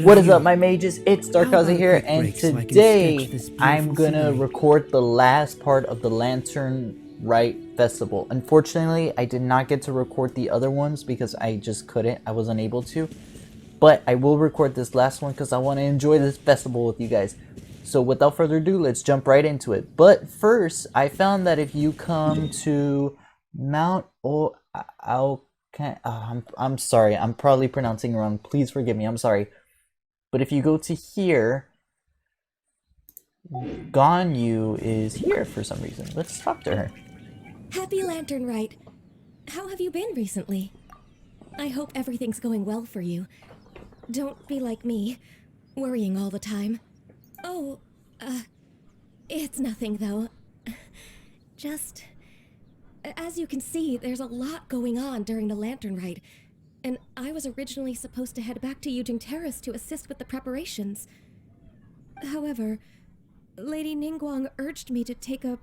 What is up, my mages? It's Darkaza here, and today I'm gonna record the last part of the Lantern Rite Festival. Unfortunately, I did not get to record the other ones because I just couldn't. I was unable to. But I will record this last one because I want to enjoy this festival with you guys. So without further ado, let's jump right into it. But first, I found that if you come to Mount I'm sorry, I'm probably pronouncing it wrong. Please forgive me. I'm sorry. But if you go to here, Ganyu is here for some reason. Let's talk to her. Happy Lantern Rite. How have you been recently? I hope everything's going well for you. Don't be like me, worrying all the time. Oh, it's nothing though. Just, as you can see, there's a lot going on during the Lantern Rite. And I was originally supposed to head back to Yujing Terrace to assist with the preparations. However, Lady Ningguang urged me to take a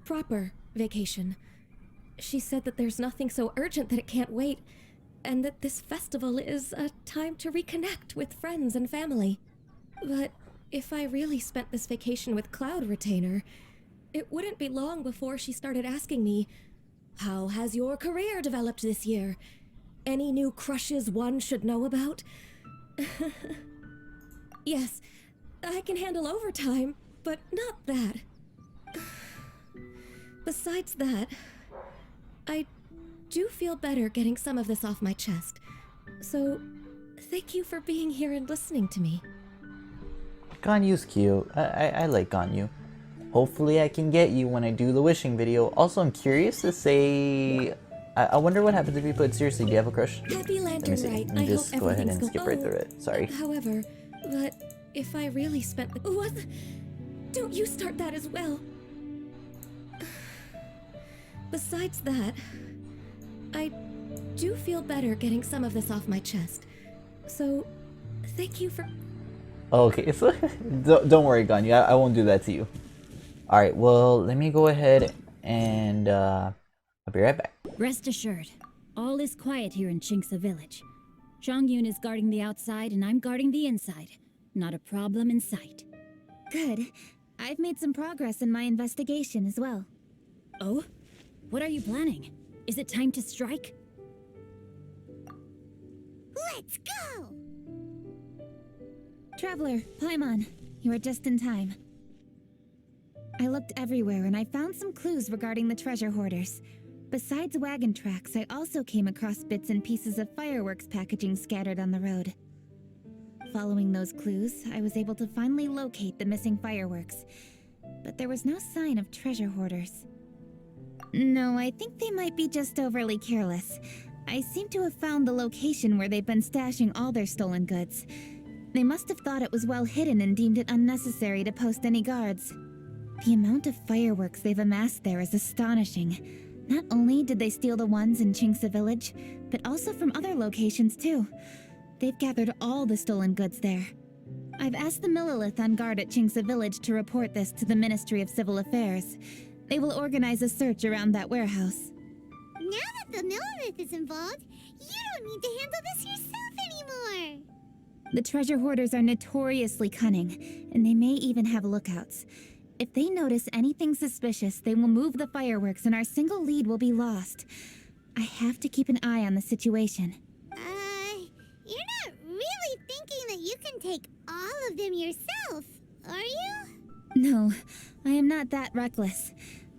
proper vacation. She said that there's nothing so urgent that it can't wait, and that this festival is a time to reconnect with friends and family. But if I really spent this vacation with Cloud Retainer, it wouldn't be long before she started asking me, "How has your career developed this year? Any new crushes one should know about?" Yes, I can handle overtime, but not that. Besides that, I do feel better getting some of this off my chest. So, thank you for being here and listening to me. Ganyu's cute. I like Ganyu. Hopefully I can get you when I do the wishing video. Also, I'm curious to say... I wonder what happens if you put, seriously, do you have a crush? Happy Lantern Rite. Let me just go ahead and skip right through it. Sorry. However, but if I really spent the... What? Don't you start that as well. Besides that, I do feel better getting some of this off my chest. So, thank you for... Okay, so don't worry, Ganyu. I won't do that to you. Alright, well, let me go ahead and I'll be right back. Rest assured, all is quiet here in Qingce village. Zhongyun is guarding the outside and I'm guarding the inside. Not a problem in sight. Good. I've made some progress in my investigation as well. Oh? What are you planning? Is it time to strike? Let's go! Traveler, Paimon, you are just in time. I looked everywhere and I found some clues regarding the treasure hoarders. Besides wagon tracks, I also came across bits and pieces of fireworks packaging scattered on the road. Following those clues, I was able to finally locate the missing fireworks. But there was no sign of treasure hoarders. No, I think they might be just overly careless. I seem to have found the location where they've been stashing all their stolen goods. They must have thought it was well hidden and deemed it unnecessary to post any guards. The amount of fireworks they've amassed there is astonishing. Not only did they steal the ones in Qingce village, but also from other locations too. They've gathered all the stolen goods there. I've asked the Millilith on guard at Qingce village to report this to the Ministry of Civil Affairs. They will organize a search around that warehouse. Now that the Millilith is involved, you don't need to handle this yourself anymore! The treasure hoarders are notoriously cunning, and they may even have lookouts. If they notice anything suspicious, they will move the fireworks and our single lead will be lost. I have to keep an eye on the situation. You're not really thinking that you can take all of them yourself, are you? No, I am not that reckless.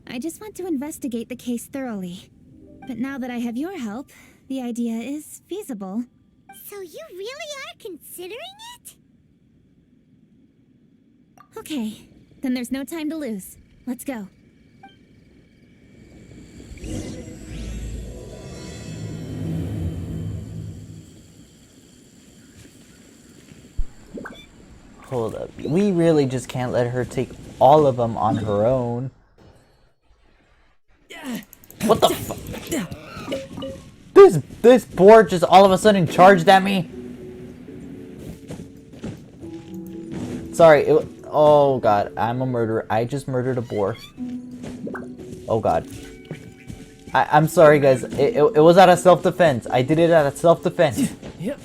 I just want to investigate the case thoroughly. But now that I have your help, the idea is feasible. So you really are considering it? Okay. Then there's no time to lose. Let's go. Hold up. We really just can't let her take all of them on her own. What the fuck? This board just all of a sudden charged at me? Sorry, oh god, I'm a murderer. I just murdered a boar. Oh god. I'm sorry guys, it was out of self-defense. I did it out of self-defense. Yep.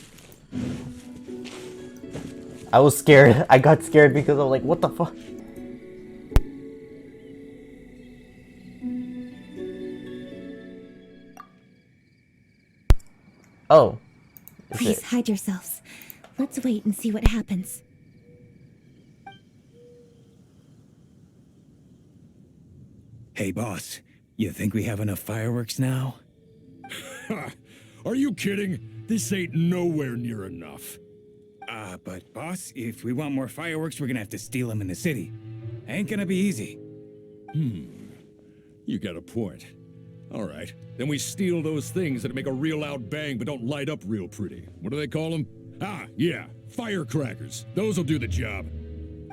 I was scared. I got scared because I was like, what the fuck? Oh. Is Please it? hide yourselves. Let's wait and see what happens. Hey, boss. You think we have enough fireworks now? Ha! Are you kidding? This ain't nowhere near enough. But boss, if we want more fireworks, we're gonna have to steal them in the city. Ain't gonna be easy. You got a point. All right, then we steal those things that make a real loud bang but don't light up real pretty. What do they call them? Ah, yeah, firecrackers. Those'll do the job.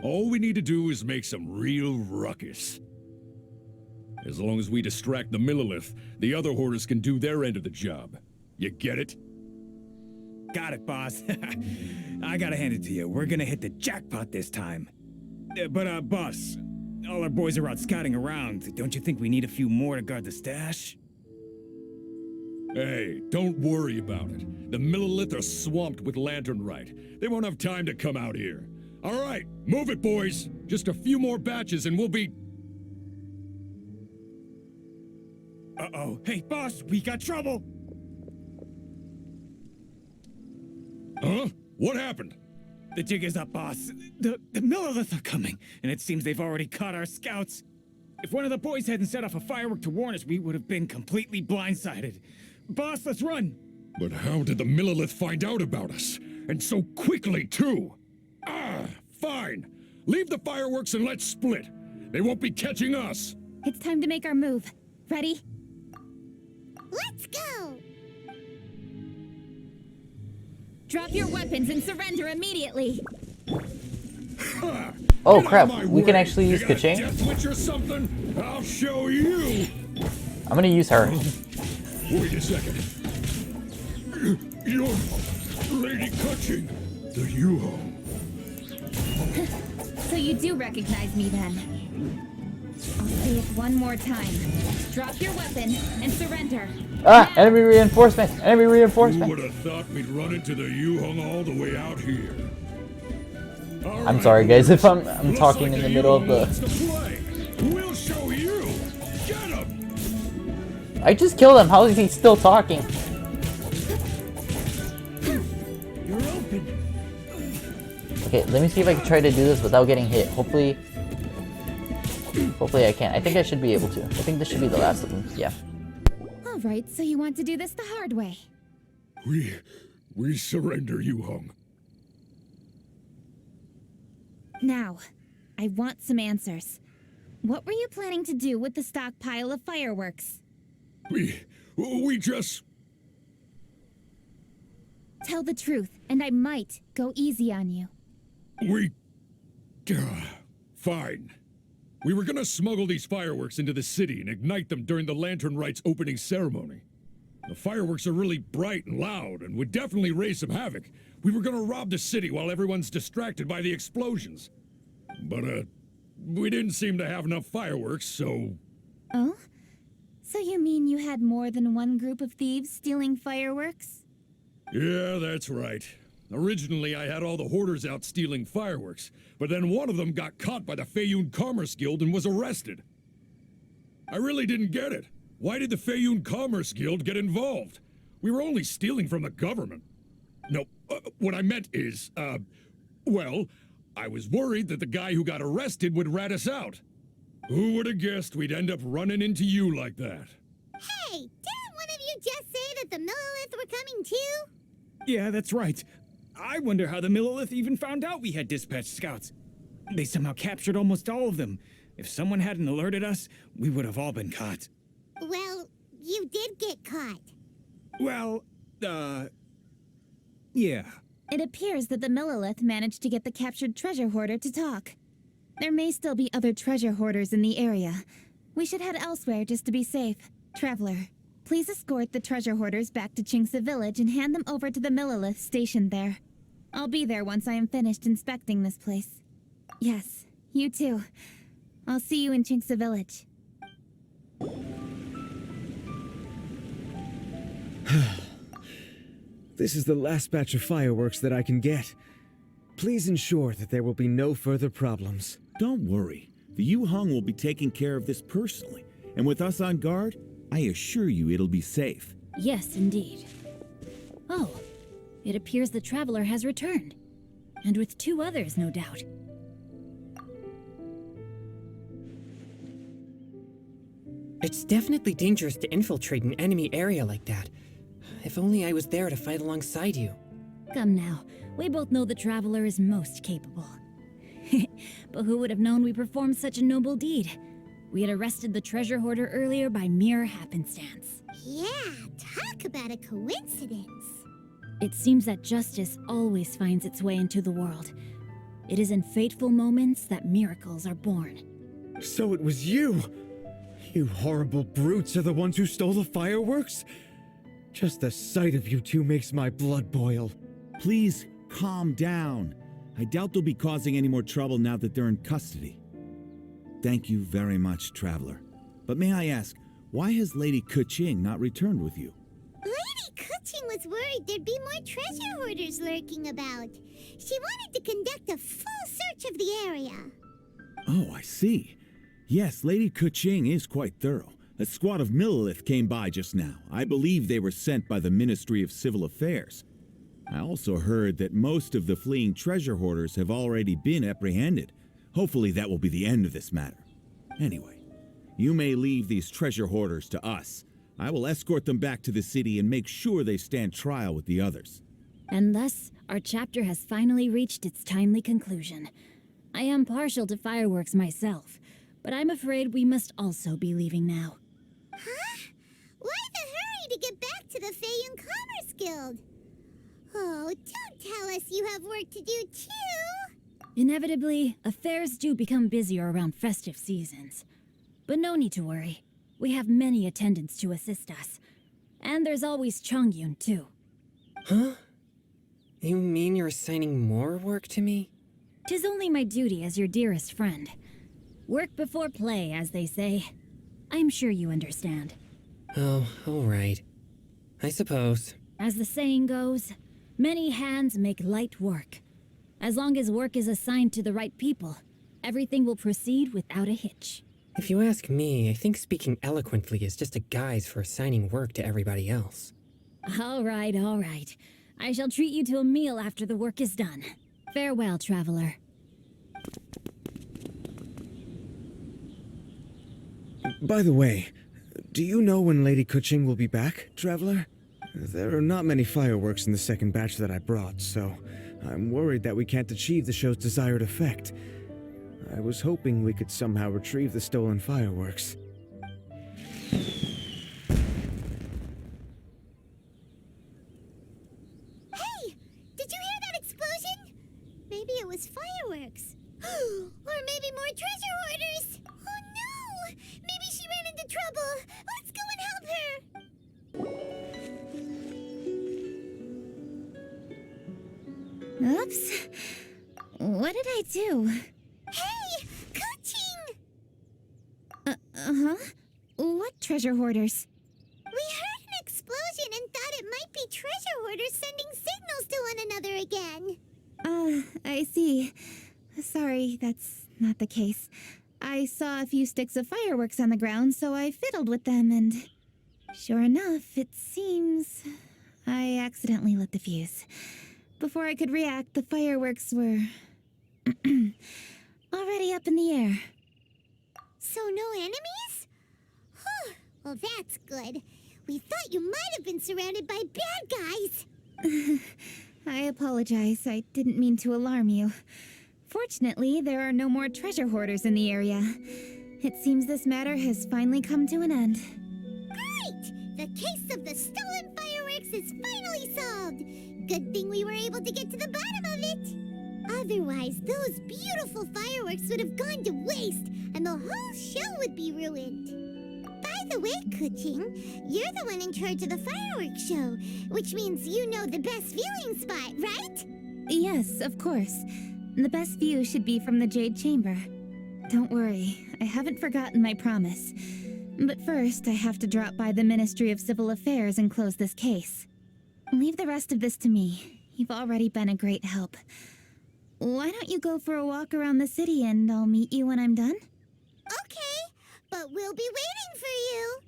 All we need to do is make some real ruckus. As long as we distract the Millilith, the other hoarders can do their end of the job. You get it? Got it, boss. I gotta hand it to you. We're gonna hit the jackpot this time. But boss, all our boys are out scouting around. Don't you think we need a few more to guard the stash? Hey, don't worry about it. The Millilith are swamped with Lantern Rite. They won't have time to come out here. All right, move it, boys. Just a few more batches and we'll be... Uh-oh. Hey, boss, we got trouble! Huh? What happened? The jig is up, boss. The Millilith are coming, and it seems they've already caught our scouts. If one of the boys hadn't set off a firework to warn us, we would have been completely blindsided. Boss, let's run! But how did the Millilith find out about us? And so quickly, too? Fine. Leave the fireworks and let's split. They won't be catching us. It's time to make our move. Ready? Let's go! Drop your weapons and surrender immediately. Oh Get out crap, of my we can way. actually use You got a Keqing. death switch or something? I'll show you. I'm gonna use her. Wait a second. You're Lady Keqing, the Yuho. So you do recognize me then? I'll say it one more time. Drop your weapon and surrender. Ah, enemy reinforcement! Enemy Who reinforcement! would have thought we'd run into the Yuhong all the way out here? All I'm right, sorry guys if I'm looks talking like in the middle of Yuhong the... wants to play. We'll show you. Get him. I just killed him, how is he still talking? You're open! Okay, let me see if I can try to do this without getting hit. Hopefully I can. I think I should be able to. I think this should be the last of them. Yeah. Alright, so you want to do this the hard way. We surrender, Yuhong. Now, I want some answers. What were you planning to do with the stockpile of fireworks? We just... Tell the truth, and I might go easy on you. Fine. We were gonna smuggle these fireworks into the city and ignite them during the Lantern Rite's opening ceremony. The fireworks are really bright and loud and would definitely raise some havoc. We were gonna rob the city while everyone's distracted by the explosions. But, we didn't seem to have enough fireworks, so... Oh? So you mean you had more than one group of thieves stealing fireworks? Yeah, that's right. Originally, I had all the hoarders out stealing fireworks, but then one of them got caught by the Feiyun Commerce Guild and was arrested. I really didn't get it. Why did the Feiyun Commerce Guild get involved? We were only stealing from the government. No, what I meant is, well, I was worried that the guy who got arrested would rat us out. Who would have guessed we'd end up running into you like that? Hey, didn't one of you just say that the Millilith were coming too? Yeah, that's right. I wonder how the Millilith even found out we had dispatched scouts. They somehow captured almost all of them. If someone hadn't alerted us, we would have all been caught. Well, you did get caught. Well, yeah. It appears that the Millilith managed to get the captured treasure hoarder to talk. There may still be other treasure hoarders in the area. We should head elsewhere just to be safe. Traveler, please escort the treasure hoarders back to Qingce Village and hand them over to the Millilith stationed there. I'll be there once I am finished inspecting this place. Yes, you too. I'll see you in Qingce Village. This is the last batch of fireworks that I can get. Please ensure that there will be no further problems. Don't worry. The Yu Hong will be taking care of this personally. And with us on guard, I assure you it'll be safe. Yes, indeed. Oh, it appears the traveler has returned. And with 2 others, no doubt. It's definitely dangerous to infiltrate an enemy area like that. If only I was there to fight alongside you. Come now, we both know the traveler is most capable. But who would have known we performed such a noble deed? We had arrested the treasure hoarder earlier by mere happenstance. Yeah, talk about a coincidence. It seems that justice always finds its way into the world. It is in fateful moments that miracles are born. So it was you! You horrible brutes are the ones who stole the fireworks? Just the sight of you two makes my blood boil. Please calm down. I doubt they'll be causing any more trouble now that they're in custody. Thank you very much, Traveler. But may I ask, why has Lady Keqing not returned with you? Lady Keqing was worried there'd be more treasure hoarders lurking about. She wanted to conduct a full search of the area. Oh, I see. Yes, Lady Keqing is quite thorough. A squad of Millilith came by just now. I believe they were sent by the Ministry of Civil Affairs. I also heard that most of the fleeing treasure hoarders have already been apprehended. Hopefully that will be the end of this matter. Anyway, you may leave these treasure hoarders to us. I will escort them back to the city and make sure they stand trial with the others. And thus, our chapter has finally reached its timely conclusion. I am partial to fireworks myself, but I'm afraid we must also be leaving now. Huh? Why the hurry to get back to the Feiyun Commerce Guild? Oh, don't tell us you have work to do too! Inevitably, affairs do become busier around festive seasons. But no need to worry. We have many attendants to assist us. And there's always Chongyun, too. Huh? You mean you're assigning more work to me? 'Tis only my duty as your dearest friend. Work before play, as they say. I'm sure you understand. Oh, all right. I suppose. As the saying goes, many hands make light work. As long as work is assigned to the right people, everything will proceed without a hitch. If you ask me, I think speaking eloquently is just a guise for assigning work to everybody else. All right, all right. I shall treat you to a meal after the work is done. Farewell, traveler. By the way, do you know when Lady Keqing will be back, Traveler? There are not many fireworks in the second batch that I brought, so I'm worried that we can't achieve the show's desired effect. I was hoping we could somehow retrieve the stolen fireworks. Hey! Did you hear that explosion? Maybe it was fireworks. Or maybe more treasure hoarders! Oh no! Maybe she ran into trouble! Let's go and help her! Oops. What did I do? Hey! Keqing! Uh-huh. What treasure hoarders? We heard an explosion and thought it might be treasure hoarders sending signals to one another again. I see. Sorry, that's not the case. I saw a few sticks of fireworks on the ground, so I fiddled with them, and sure enough, it seems I accidentally lit the fuse. Before I could react, the fireworks were already up in the air. So no enemies? Whew. Well, that's good. We thought you might have been surrounded by bad guys. I apologize. I didn't mean to alarm you. Fortunately, there are no more treasure hoarders in the area. It seems this matter has finally come to an end. Great! The case of the stolen fireworks is finally solved. Good thing we were able to get to the bottom of it. Otherwise, those beautiful fireworks would have gone to waste, and the whole show would be ruined. By the way, Keqing, you're the one in charge of the fireworks show, which means you know the best viewing spot, right? Yes, of course. The best view should be from the Jade Chamber. Don't worry, I haven't forgotten my promise. But first, I have to drop by the Ministry of Civil Affairs and close this case. Leave the rest of this to me. You've already been a great help. Why don't you go for a walk around the city and I'll meet you when I'm done? Okay, but we'll be waiting for you.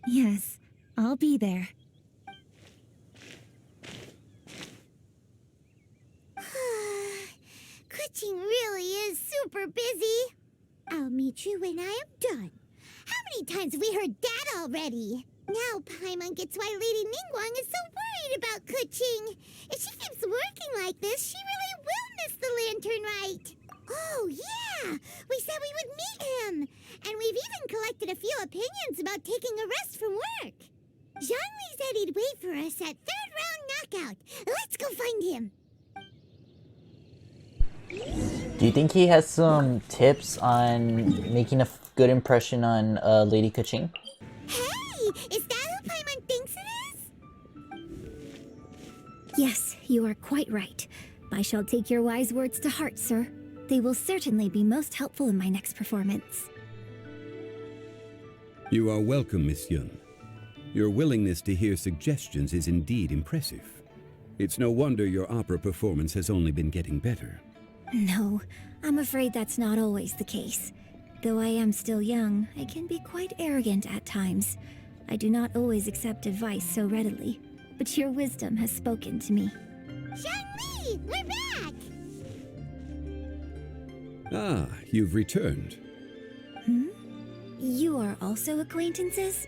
Yes, I'll be there. Keqing really is super busy. I'll meet you when I am done. How many times have we heard that already? Now Paimon gets why Lady Ningguang is so worried about Keqing. If she keeps working like this, she really will miss the Lantern Rite. Oh, yeah! We said we would meet him! And we've even collected a few opinions about taking a rest from work. Zhongli said he'd wait for us at third round knockout. Let's go find him. Do you think he has some tips on making a good impression on Lady Keqing? Hey! Is that who Paimon thinks it is? Yes, you are quite right. I shall take your wise words to heart, sir. They will certainly be most helpful in my next performance. You are welcome, Miss Yun. Your willingness to hear suggestions is indeed impressive. It's no wonder your opera performance has only been getting better. No, I'm afraid that's not always the case. Though I am still young, I can be quite arrogant at times. I do not always accept advice so readily, but your wisdom has spoken to me. Zhongli! We're back! Ah, you've returned. You are also acquaintances?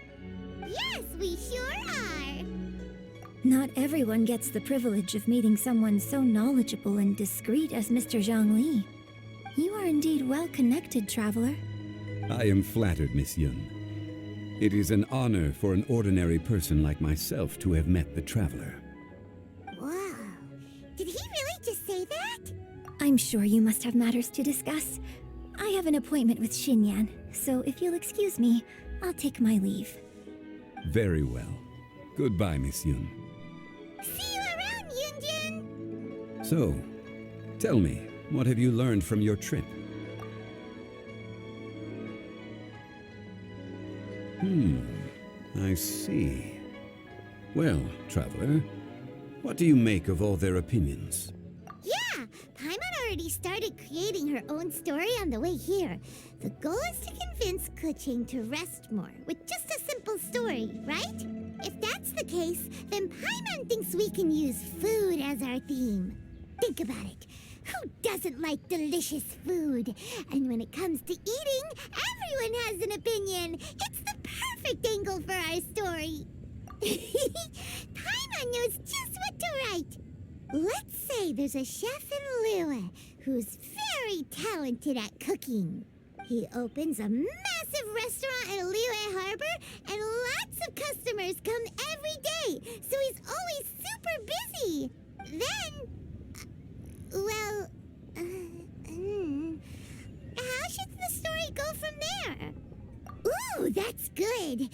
Yes, we sure are! Not everyone gets the privilege of meeting someone so knowledgeable and discreet as Mr. Zhongli. You are indeed well connected, traveler. I am flattered, Miss Yun. It is an honor for an ordinary person like myself to have met the traveler. Wow. Did he really just say that? I'm sure you must have matters to discuss. I have an appointment with Xinyan, so if you'll excuse me, I'll take my leave. Very well. Goodbye, Miss Yun. See you around, Yunjin! So, tell me, what have you learned from your trip? I see. Well, traveler, what do you make of all their opinions? Yeah, Paimon already started creating her own story on the way here. The goal is to convince Keqing to rest more with just a simple story, right? If that's the case, then Paimon thinks we can use food as our theme. Think about it. Who doesn't like delicious food? And when it comes to eating, everyone has an opinion. It's the perfect angle for our story. Paimon knows just what to write. Let's say there's a chef in Liyue who's very talented at cooking. He opens a massive restaurant in Liyue Harbor, and lots of customers come every day, so he's always super busy. Then, well, how should the story go from there? Ooh, that's good.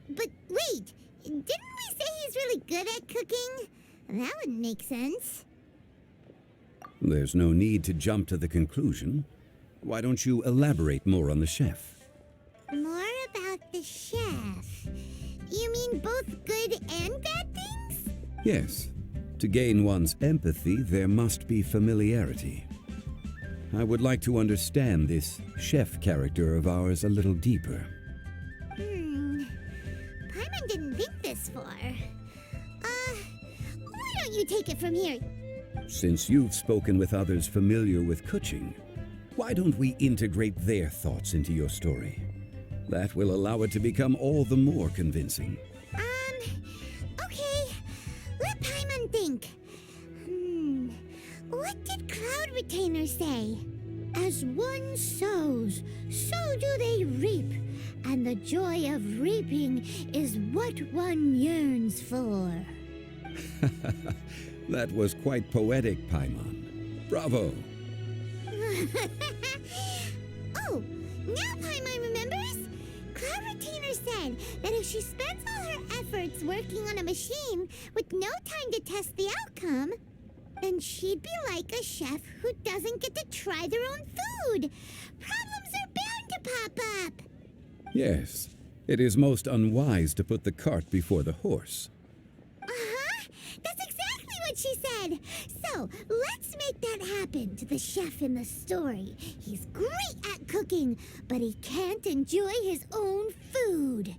But wait, didn't we say he's really good at cooking? That wouldn't make sense. There's no need to jump to the conclusion. Why don't you elaborate more on the chef? More about the chef. You mean both good and bad things? Yes. To gain one's empathy, there must be familiarity. I would like to understand this chef character of ours a little deeper. Paimon didn't think this far. Why don't you take it from here? Since you've spoken with others familiar with Keqing, why don't we integrate their thoughts into your story? That will allow it to become all the more convincing. Okay. Let Paimon think. What did Cloud Retainer say? As one sows, so do they reap. And the joy of reaping is what one yearns for. That was quite poetic, Paimon. Bravo! Oh, now Paimon remembers? Cloud Retainer said that if she spends all her efforts working on a machine with no time to test the outcome, then she'd be like a chef who doesn't get to try their own food. Problems are bound to pop up. Yes, it is most unwise to put the cart before the horse. That's exactly what she said. So, let's make that happen to the chef in the story. He's great at cooking, but he can't enjoy his own food.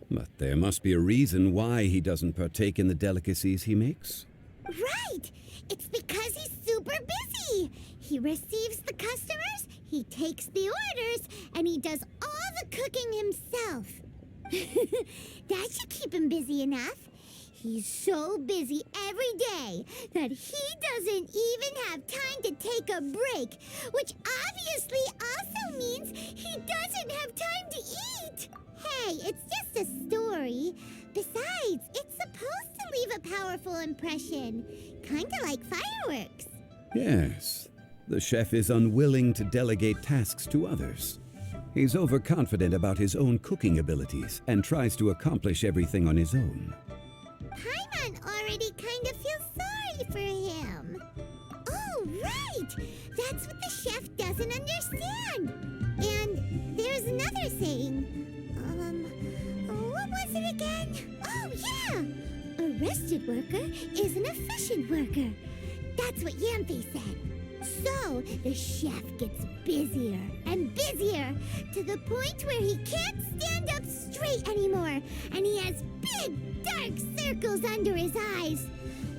But there must be a reason why he doesn't partake in the delicacies he makes. Right! It's because he's super busy. He receives the customers, he takes the orders, and he does all the cooking himself. That should keep him busy enough. He's so busy every day that he doesn't even have time to take a break, which obviously also means he doesn't have time to eat. Hey, it's just a story. Besides, it's supposed to leave a powerful impression, kinda like fireworks. Yes, the chef is unwilling to delegate tasks to others. He's overconfident about his own cooking abilities and tries to accomplish everything on his own. Paimon already kind of feels sorry for him. Oh, right! That's what the chef doesn't understand. And there's another saying. What was it again? Oh, yeah! A rested worker is an efficient worker. That's what Yamfe said. So, the chef gets busier and busier to the point where he can't stand up straight anymore, and he has big, dark circles under his eyes.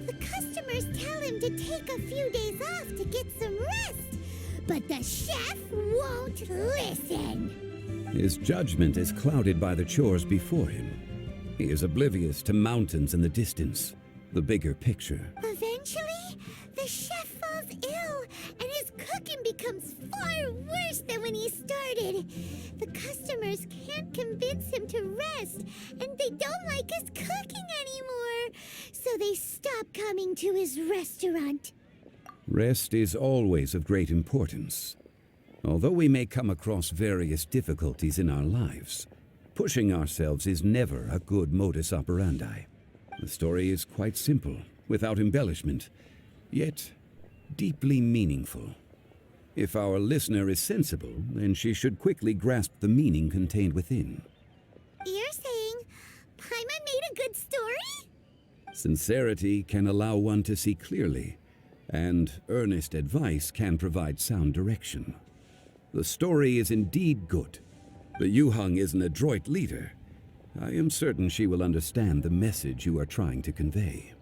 The customers tell him to take a few days off to get some rest, but the chef won't listen. His judgment is clouded by the chores before him. He is oblivious to mountains in the distance, the bigger picture. Eventually, the chef falls ill, and his cooking becomes far worse than when he started. The customers can't convince him to rest, and they don't like his cooking anymore, so they stop coming to his restaurant. Rest is always of great importance. Although we may come across various difficulties in our lives, pushing ourselves is never a good modus operandi. The story is quite simple, without embellishment, yet deeply meaningful. If our listener is sensible, then she should quickly grasp the meaning contained within. You're saying Paimon made a good story? Sincerity can allow one to see clearly, and earnest advice can provide sound direction. The story is indeed good. The Yuhang is an adroit leader. I am certain she will understand the message you are trying to convey.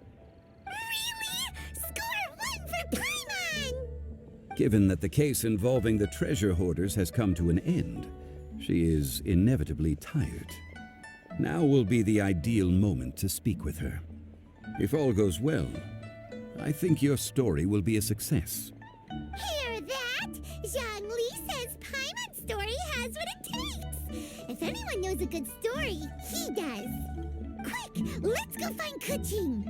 Really? Score 1 for Paimon! Given that the case involving the treasure hoarders has come to an end, she is inevitably tired. Now will be the ideal moment to speak with her. If all goes well, I think your story will be a success. Hear that? Zhang Li says Paimon's story has what it takes. If anyone knows a good story, he does. Quick, let's go find Keqing.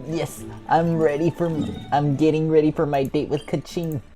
Yes, I'm getting ready for my date with Keqing.